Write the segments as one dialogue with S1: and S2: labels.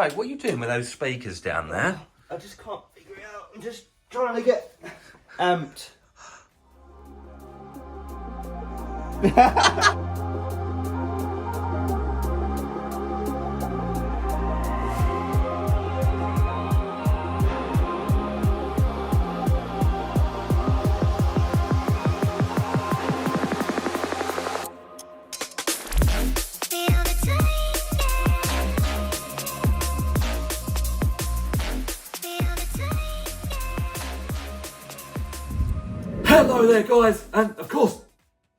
S1: Hey, what are you doing with those speakers down there?
S2: I just can't figure it out. I'm just trying to get amped.
S1: Hello there, guys, and of course,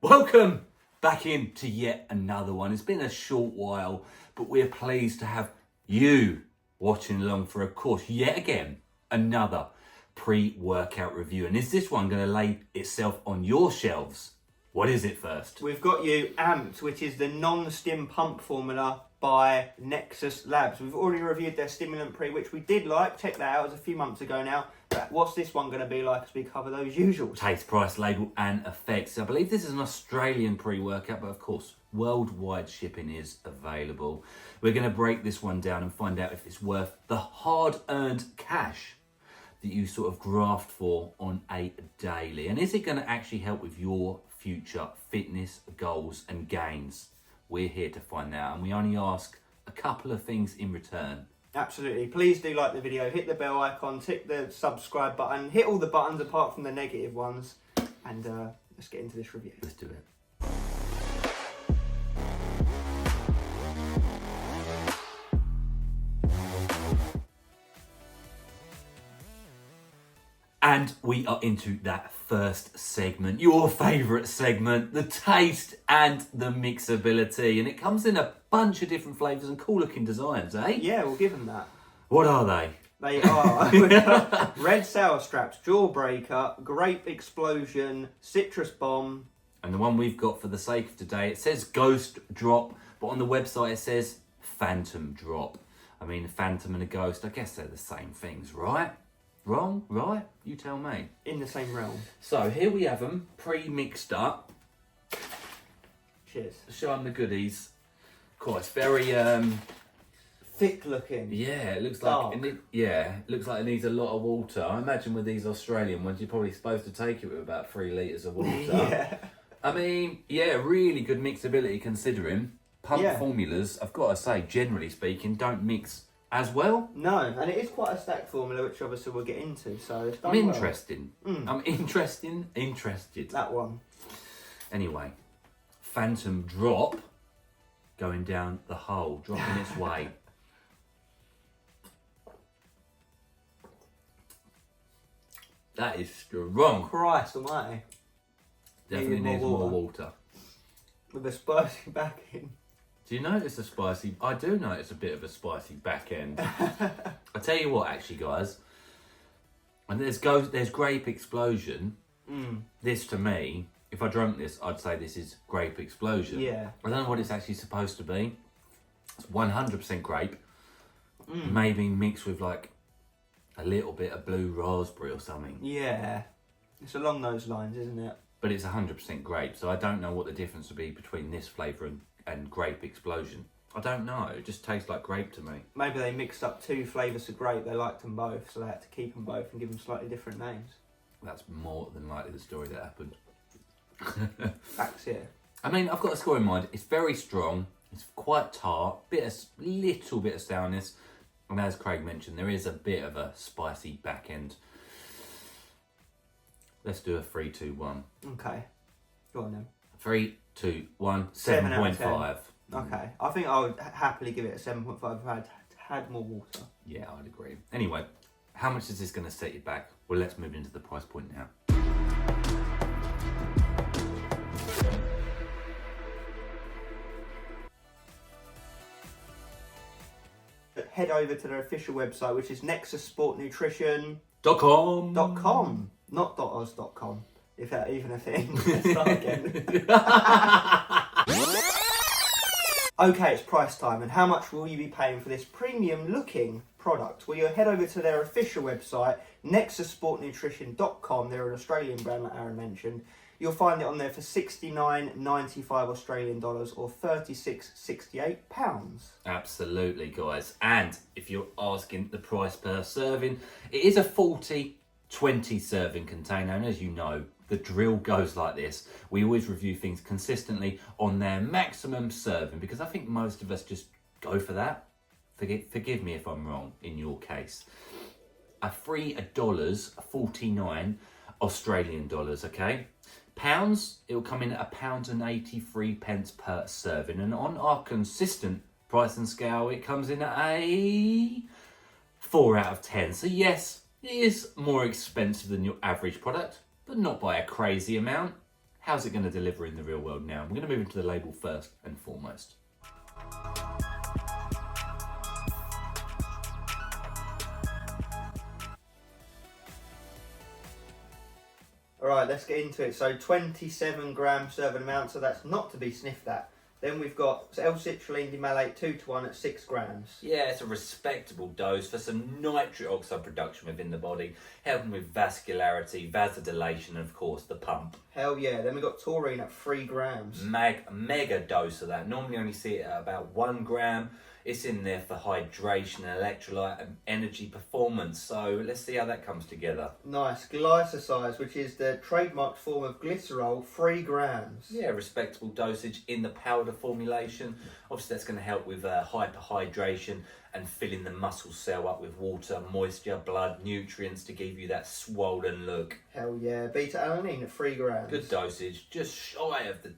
S1: welcome back into yet another one. It's been a short while, but we're pleased to have you watching along for, of course, yet again, another pre-workout review. And is this one going to lay itself on your shelves? What is it first?
S2: We've got you AMP, which is the non-stim pump formula by Nexus Labs. We've already reviewed their stimulant pre, which we did like. Check that out, it was a few months ago now. But what's this one going to be like as we cover those usuals?
S1: Taste, price, label and effects. I believe this is an Australian pre-workout, but of course, worldwide shipping is available. We're going to break this one down and find out if it's worth the hard-earned cash that you sort of graft for on a daily. And is it going to actually help with your future fitness goals and gains? We're here to find out, and we only ask a couple of things in return.
S2: Absolutely. Please do like the video, hit the bell icon, tick the subscribe button, hit all the buttons apart from the negative ones, and let's get into this review.
S1: Let's do it. And we are into that first segment, your favourite segment, the taste and the mixability. And it comes in a bunch of different flavours and cool looking designs, eh?
S2: Yeah, we'll give them that.
S1: What are they?
S2: They are red sour straps, jawbreaker, grape explosion, citrus bomb.
S1: And the one we've got for the sake of today, it says ghost drop, but on the website it says phantom drop. I mean, a phantom and a ghost, I guess they're the same things, right? Wrong? Right? You tell me.
S2: In the same realm.
S1: So here we have them, pre-mixed up.
S2: Cheers.
S1: Show them the goodies. Cool, it's very,
S2: thick looking.
S1: yeah, it looks
S2: Dark.
S1: like, it looks like it needs a lot of water. I imagine with these Australian ones, you're probably supposed to take it with about 3 litres of water.
S2: Yeah.
S1: I mean, yeah, really good mixability considering pump
S2: Yeah.
S1: formulas, I've got to say, generally speaking, don't mix as well.
S2: No, and it is quite a stacked formula, which obviously we'll get into, so it's done
S1: I'm
S2: well.
S1: interested.
S2: Mm.
S1: I'm interested.
S2: That one.
S1: Anyway, phantom drop going down the hole, dropping its way. That is strong.
S2: Christ almighty.
S1: Definitely needs more water.
S2: With a spicy back in.
S1: Do you notice a spicy? I do notice a bit of a spicy back end. I tell you what, actually, guys. And there's grape explosion.
S2: Mm.
S1: This to me, if I drank this, I'd say this is grape explosion.
S2: Yeah.
S1: I don't know what it's actually supposed to be. It's 100% grape. Maybe mixed with like a little bit of blue raspberry or something.
S2: Yeah. It's along those lines, isn't it?
S1: But it's 100% grape, so I don't know what the difference would be between this flavour and grape explosion. I don't know. It just tastes like grape to me.
S2: Maybe they mixed up 2 flavours of grape. They liked them both, so they had to keep them both and give them slightly different names.
S1: That's more than likely the story that happened.
S2: Facts here.
S1: I mean, I've got a score in mind. It's very strong. It's quite tart. Little bit of sourness. And as Craig mentioned, there is a bit of a spicy back end. Let's do a 3, 2, 1.
S2: Okay. Go on then.
S1: 3, 2, 1,
S2: 7 out of
S1: 7.5.
S2: Okay. I think I would happily give it a 7.5 if I had more water.
S1: Yeah, I'd agree. Anyway, how much is this going to set you back? Well, let's move into the price point now.
S2: Head over to their official website, which is nexussportnutrition.com.
S1: .com.
S2: Not .oz.com, if that even a thing. Let's start again. Okay, it's price time. And how much will you be paying for this premium looking product? Well, you'll head over to their official website, nexussportnutrition.com. They're an Australian brand, like Aaron mentioned. You'll find it on there for $69.95 Australian dollars or £36.68.
S1: Absolutely, guys. And if you're asking the price per serving, it is a 40-20 serving container. And as you know, the drill goes like this. We always review things consistently on their maximum serving because I think most of us just go for that. Forgive me if I'm wrong in your case. $3.49 Australian dollars, okay? Pounds, it will come in at £1.83 per serving. And on our consistent price and scale, it comes in at a 4 out of 10. So yes, it is more expensive than your average product, but not by a crazy amount. How's it going to deliver in the real world now? I'm going to move into the label first and foremost.
S2: All right, let's get into it. So 27 gram serving amount, so that's not to be sniffed at. Then we've got L-citrulline malate 2:1 at 6 grams.
S1: Yeah, it's a respectable dose for some nitric oxide production within the body, helping with vascularity, vasodilation, and of course the pump.
S2: Hell yeah. Then we've got taurine at 3 grams.
S1: Mega dose of that. Normally only see it at about 1 gram. It's in there for hydration, electrolyte, and energy performance. So let's see how that comes together.
S2: Nice. Glycosize, which is the trademarked form of glycerol, 3 grams.
S1: Yeah, respectable dosage in the powder formulation. Obviously that's going to help with hyperhydration and filling the muscle cell up with water, moisture, blood, nutrients to give you that swollen look.
S2: Hell yeah. Beta-alanine at 3 grams.
S1: Good dosage, just shy of the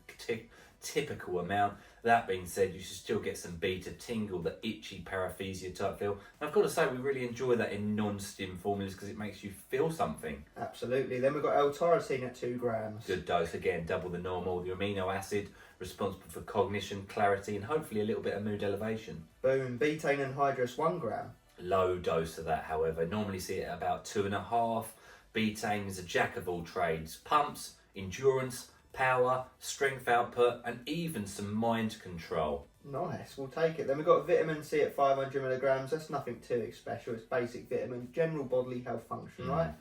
S1: typical amount. That being said, you should still get some beta tingle, the itchy paresthesia type feel. And I've got to say, we really enjoy that in non-stim formulas because it makes you feel something.
S2: Absolutely. Then we've got L-tyrosine at 2 grams.
S1: Good dose, again, double the normal. The amino acid responsible for cognition, clarity, and hopefully a little bit of mood elevation.
S2: Boom. Betaine anhydrous, 1 gram.
S1: Low dose of that, however. Normally see it at about 2.5. Betaine is a jack of all trades. Pumps, endurance, power, strength output, and even some mind control.
S2: Nice, we'll take it. Then we've got vitamin C at 500 milligrams. That's nothing too special. It's basic vitamin, general bodily health function, right?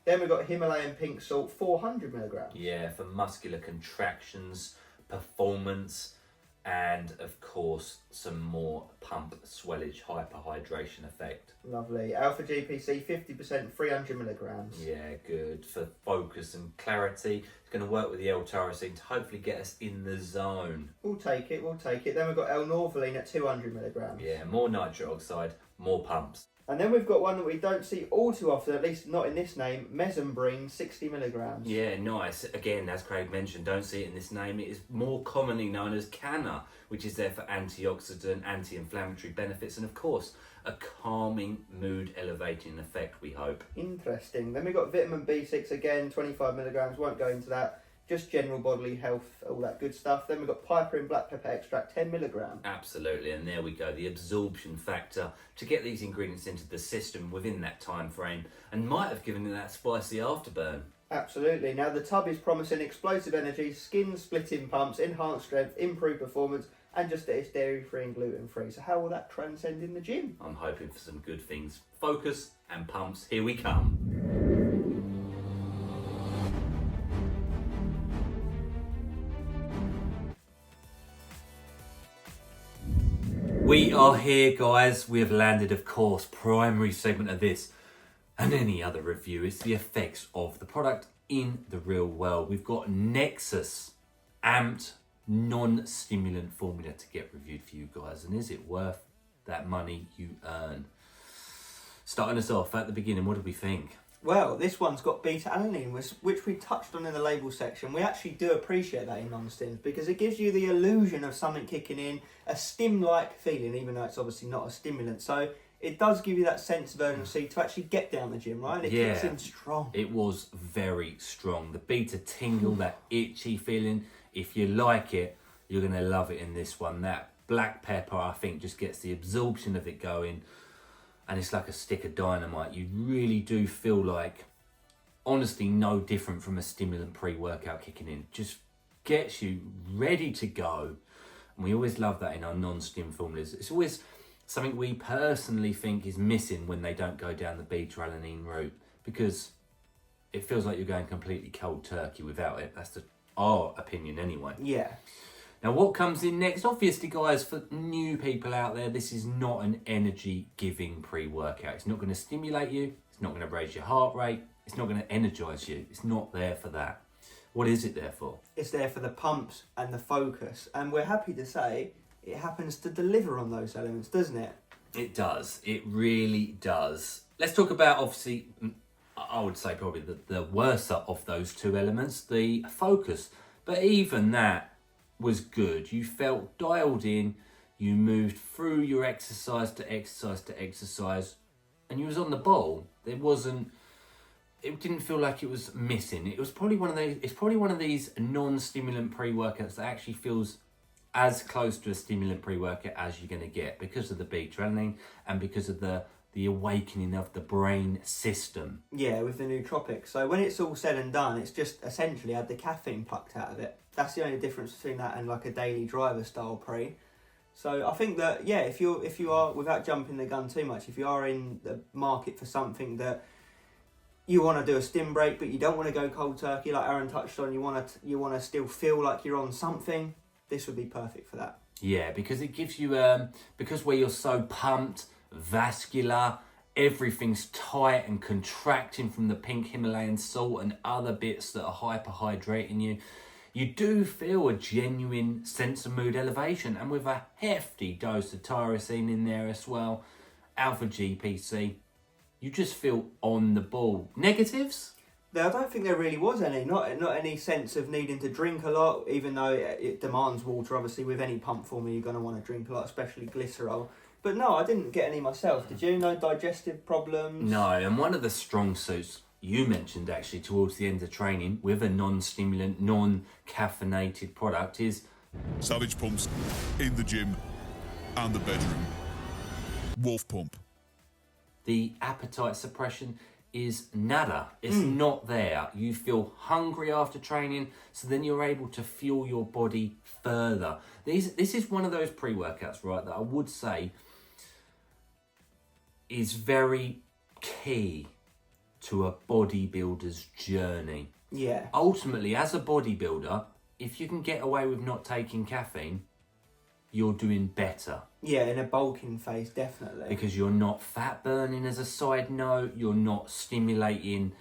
S2: Then we've got Himalayan pink salt, 400 milligrams.
S1: Yeah, for muscular contractions, performance, and of course some more pump, swellage, hyperhydration effect.
S2: Lovely. Alpha GPC 50%, 300 milligrams.
S1: Yeah, good for focus and clarity. It's going to work with the L-tyrosine to hopefully get us in the zone.
S2: We'll take it. Then we've got L-norvaline at 200 milligrams.
S1: Yeah, more nitric oxide, more pumps.
S2: And then we've got one that we don't see all too often, at least not in this name, mesembrine, 60 milligrams.
S1: Yeah, nice. Again, as Craig mentioned, don't see it in this name. It is more commonly known as canna, which is there for antioxidant, anti-inflammatory benefits, and of course, a calming, mood elevating effect, we hope.
S2: Interesting. Then we've got vitamin B6 again, 25 milligrams, won't go into that. Just general bodily health, all that good stuff. Then we've got piperine black pepper extract, 10 milligrams.
S1: Absolutely, and there we go, the absorption factor to get these ingredients into the system within that time frame and might have given it that spicy afterburn.
S2: Absolutely. Now the tub is promising explosive energy, skin splitting pumps, enhanced strength, improved performance, and just that it's dairy free and gluten free. So how will that transcend in the gym?
S1: I'm hoping for some good things. Focus and pumps, here we come. We are here, guys. We have landed, of course, primary segment of this and any other review is the effects of the product in the real world. We've got Nexus amped non-stimulant formula to get reviewed for you guys. And is it worth that money you earn? Starting us off at the beginning, what do we think?
S2: Well, this one's got beta-alanine, which we touched on in the label section. We actually do appreciate that in non-stims because it gives you the illusion of something kicking in, a stim-like feeling, even though it's obviously not a stimulant. So it does give you that sense of urgency to actually get down the gym, right? And it kicks in strong.
S1: It was very strong. The beta tingle, that itchy feeling. If you like it, you're going to love it in this one. That black pepper, I think, just gets the absorption of it going. And it's like a stick of dynamite. You really do feel like, honestly, no different from a stimulant pre-workout kicking in. Just gets you ready to go. And we always love that in our non-stim formulas. It's always something we personally think is missing when they don't go down the beta-alanine route. Because it feels like you're going completely cold turkey without it. That's our opinion anyway.
S2: Yeah.
S1: Now, what comes in next? Obviously, guys, for new people out there, this is not an energy-giving pre-workout. It's not going to stimulate you. It's not going to raise your heart rate. It's not going to energise you. It's not there for that. What is it there for?
S2: It's there for the pumps and the focus. And we're happy to say it happens to deliver on those elements, doesn't it?
S1: It does. It really does. Let's talk about, obviously, I would say probably the worser of those two elements, the focus. But even that was good. You felt dialed in. You moved through your exercise to exercise to exercise. And you was on the ball. It didn't feel like it was missing. It was probably it's probably one of these non-stimulant pre-workouts that actually feels as close to a stimulant pre-workout as you're going to get because of the beta alanine and because of the awakening of the brain system.
S2: Yeah, with the nootropics. So when it's all said and done, it's just essentially had the caffeine plucked out of it. That's the only difference between that and like a daily driver style pre. So I think that, yeah, if you are, without jumping the gun too much, if you are in the market for something that you want to do a stim break, but you don't want to go cold turkey like Aaron touched on, you want to still feel like you're on something, this would be perfect for that.
S1: Yeah, because it gives you, because where you're so pumped, vascular, everything's tight and contracting from the pink Himalayan salt and other bits that are hyperhydrating you, you do feel a genuine sense of mood elevation. And with a hefty dose of tyrosine in there as well, alpha GPC, you just feel on the ball. Negatives?
S2: I don't think there really was any. Not any sense of needing to drink a lot, even though it demands water. Obviously, with any pump formula, you're going to want to drink a lot, especially glycerol. But no, I didn't get any myself. Did you? No digestive problems?
S1: No, and one of the strong suits you mentioned actually towards the end of training with a non-stimulant, non-caffeinated product is...
S3: Savage pumps in the gym and the bedroom. Wolf pump.
S1: The appetite suppression is nada. It's not there. You feel hungry after training, so then you're able to fuel your body further. This is one of those pre-workouts, right, that I would say is very key to a bodybuilder's journey.
S2: Yeah.
S1: Ultimately, as a bodybuilder, if you can get away with not taking caffeine, you're doing better.
S2: Yeah, in a bulking phase, definitely.
S1: Because you're not fat burning as a side note, you're not stimulating,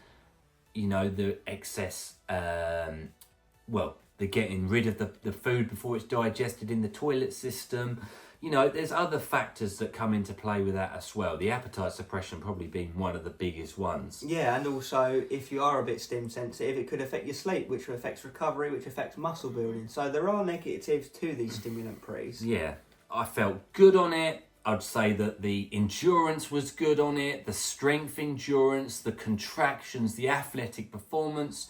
S1: the excess, the getting rid of the food before it's digested in the toilet system. There's other factors that come into play with that as well. The appetite suppression probably being one of the biggest ones.
S2: Yeah, and also if you are a bit stim sensitive, it could affect your sleep, which affects recovery, which affects muscle building. So there are negatives to these stimulant pre's.
S1: Yeah, I felt good on it. I'd say that the endurance was good on it, the strength endurance, the contractions, the athletic performance.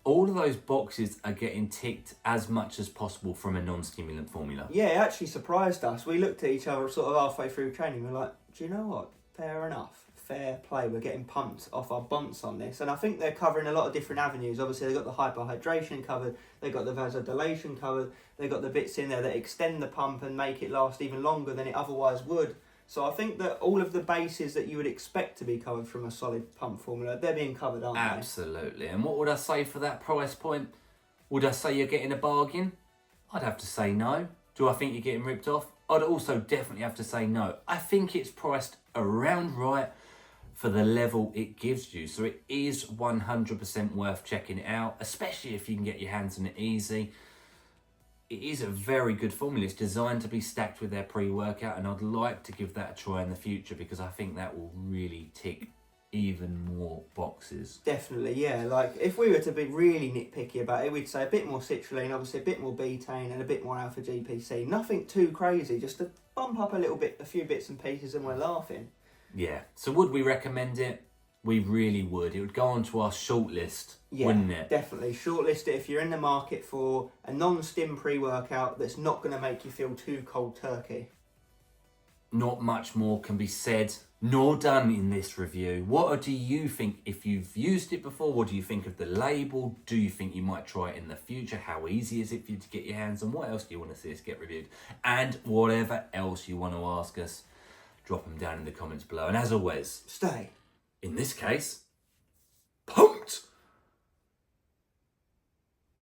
S1: All of those boxes are getting ticked as much as possible from a non-stimulant formula.
S2: Yeah, it actually surprised us. We looked at each other sort of halfway through training. We're like, do you know what? Fair enough. Fair play. We're getting pumped off our bunts on this. And I think they're covering a lot of different avenues. Obviously, they've got the hyperhydration covered. They've got the vasodilation covered. They've got the bits in there that extend the pump and make it last even longer than it otherwise would. So I think that all of the bases that you would expect to be covered from a solid pump formula, they're being covered, aren't they?
S1: Absolutely. And what would I say for that price point? Would I say you're getting a bargain? I'd have to say no. Do I think you're getting ripped off? I'd also definitely have to say no. I think it's priced around right for the level it gives you. So it is 100% worth checking it out, especially if you can get your hands on it easy. It is a very good formula. It's designed to be stacked with their pre-workout, and I'd like to give that a try in the future because I think that will really tick even more boxes.
S2: Definitely, yeah. Like, if we were to be really nitpicky about it, we'd say a bit more citrulline, obviously a bit more betaine, and a bit more alpha GPC. Nothing too crazy, just to bump up a little bit, a few bits and pieces, and we're laughing.
S1: Yeah. So would we recommend it? We really would. It would go onto our shortlist, wouldn't it?
S2: Definitely. Shortlist it if you're in the market for a non-stim pre-workout that's not going to make you feel too cold turkey.
S1: Not much more can be said nor done in this review. What do you think if you've used it before? What do you think of the label? Do you think you might try it in the future? How easy is it for you to get your hands on? What else do you want to see us get reviewed? And whatever else you want to ask us, drop them down in the comments below. And as always,
S2: Stay.
S1: in this case,